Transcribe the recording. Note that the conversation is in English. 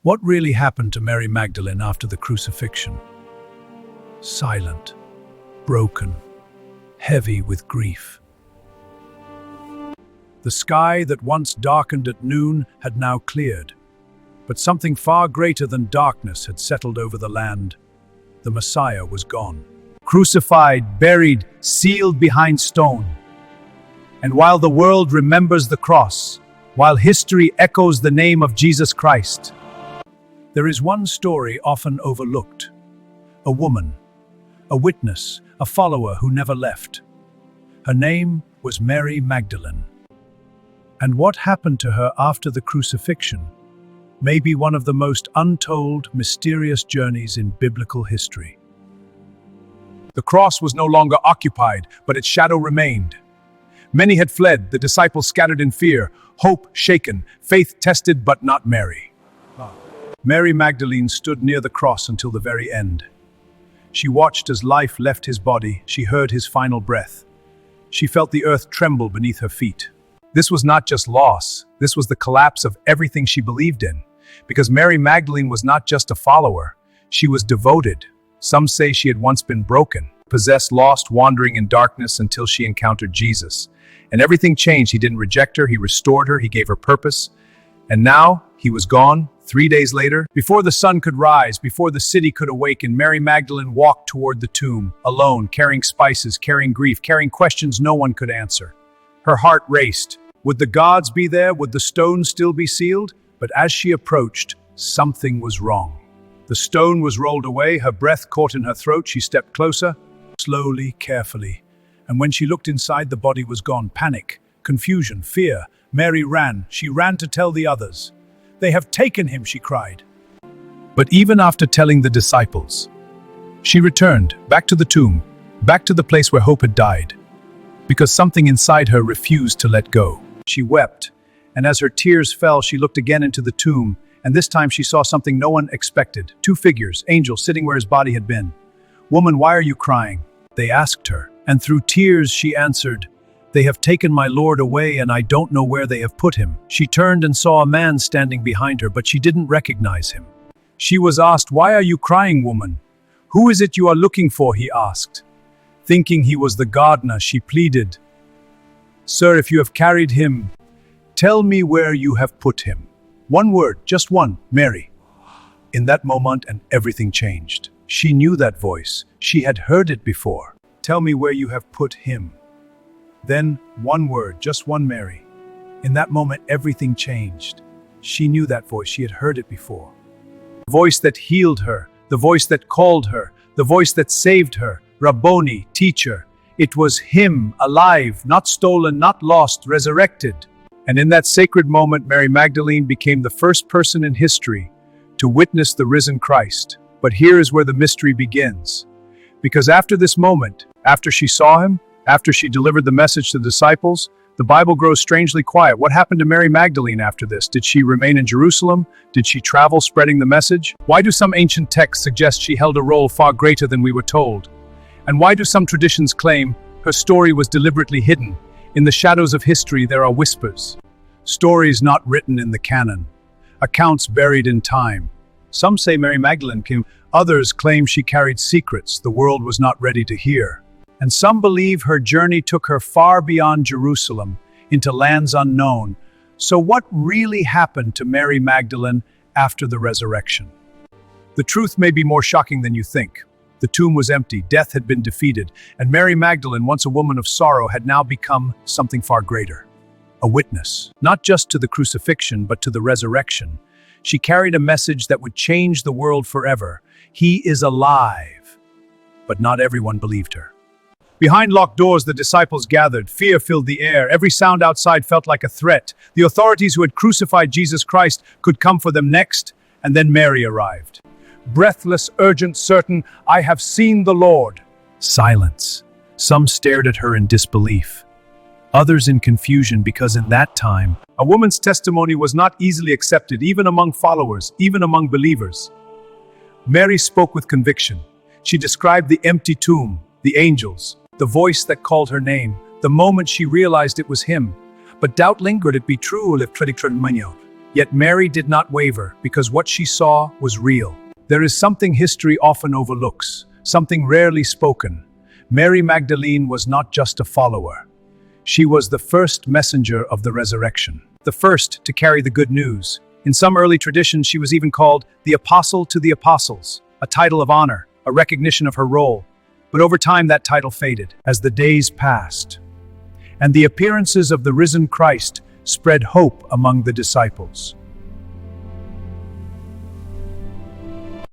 What really happened to Mary Magdalene after the crucifixion? Silent, broken, heavy with grief. The sky that once darkened at noon had now cleared, but something far greater than darkness had settled over the land. The Messiah was gone. Crucified, buried, sealed behind stone. And while the world remembers the cross, while history echoes the name of Jesus Christ, there is one story often overlooked. A woman, a witness, a follower who never left. Her name was Mary Magdalene. And what happened to her after the crucifixion may be one of the most untold, mysterious journeys in biblical history. The cross was no longer occupied, but its shadow remained. Many had fled, the disciples scattered in fear, hope shaken, faith tested, but not Mary. Mary Magdalene stood near the cross until the very end. She watched as life left his body, she heard his final breath. She felt the earth tremble beneath her feet. This was not just loss, this was the collapse of everything she believed in. Because Mary Magdalene was not just a follower, she was devoted. Some say she had once been broken, possessed, lost, wandering in darkness until she encountered Jesus. And everything changed. He didn't reject her, he restored her, he gave her purpose. And now, he was gone. 3 days later, before the sun could rise, before the city could awaken, Mary Magdalene walked toward the tomb, alone, carrying spices, carrying grief, carrying questions no one could answer. Her heart raced. Would the gods be there? Would the stone still be sealed? But as she approached, something was wrong. The stone was rolled away, her breath caught in her throat. She stepped closer, slowly, carefully. And when she looked inside, the body was gone. Panic, confusion, fear. Mary ran. She ran to tell the others. "They have taken him," she cried. But even after telling the disciples, she returned back to the tomb, back to the place where hope had died, because something inside her refused to let go. She wept, and as her tears fell, she looked again into the tomb, and this time she saw something no one expected. 2 figures, angels sitting where his body had been. "Woman, why are you crying?" they asked her, and through tears she answered, "They have taken my Lord away, and I don't know where they have put him." She turned and saw a man standing behind her, but she didn't recognize him. She was asked, "Why are you crying, woman? Who is it you are looking for?" he asked. Thinking he was the gardener, she pleaded, "Sir, if you have carried him, tell me where you have put him." One word, just one, Mary. In that moment, and everything changed. She knew that voice. She had heard it before. "Tell me where you have put him." Then, one word, just one, Mary. In that moment, everything changed. She knew that voice. She had heard it before. The voice that healed her, the voice that called her, the voice that saved her. Rabboni, teacher. It was him, alive, not stolen, not lost, resurrected. And in that sacred moment, Mary Magdalene became the first person in history to witness the risen Christ. But here is where the mystery begins. Because after this moment, after she saw him, after she delivered the message to the disciples, the Bible grows strangely quiet. What happened to Mary Magdalene after this? Did she remain in Jerusalem? Did she travel spreading the message? Why do some ancient texts suggest she held a role far greater than we were told? And why do some traditions claim her story was deliberately hidden? In the shadows of history, there are whispers. Stories not written in the canon. Accounts buried in time. Some say Mary Magdalene came. Others claim she carried secrets the world was not ready to hear. And some believe her journey took her far beyond Jerusalem, into lands unknown. So what really happened to Mary Magdalene after the resurrection? The truth may be more shocking than you think. The tomb was empty, death had been defeated, and Mary Magdalene, once a woman of sorrow, had now become something far greater. A witness, not just to the crucifixion, but to the resurrection. She carried a message that would change the world forever. He is alive. But not everyone believed her. Behind locked doors, the disciples gathered. Fear filled the air. Every sound outside felt like a threat. The authorities who had crucified Jesus Christ could come for them next, and then Mary arrived. Breathless, urgent, certain, "I have seen the Lord." Silence. Some stared at her in disbelief. Others in confusion, because in that time, a woman's testimony was not easily accepted, even among followers, even among believers. Mary spoke with conviction. She described the empty tomb, the angels, the voice that called her name, the moment she realized it was him. But doubt lingered. It be true. Yet Mary did not waver, because what she saw was real. There is something history often overlooks, something rarely spoken. Mary Magdalene was not just a follower. She was the first messenger of the resurrection, the first to carry the good news. In some early traditions, she was even called the Apostle to the Apostles, a title of honor, a recognition of her role. But over time, that title faded as the days passed, and the appearances of the risen Christ spread hope among the disciples.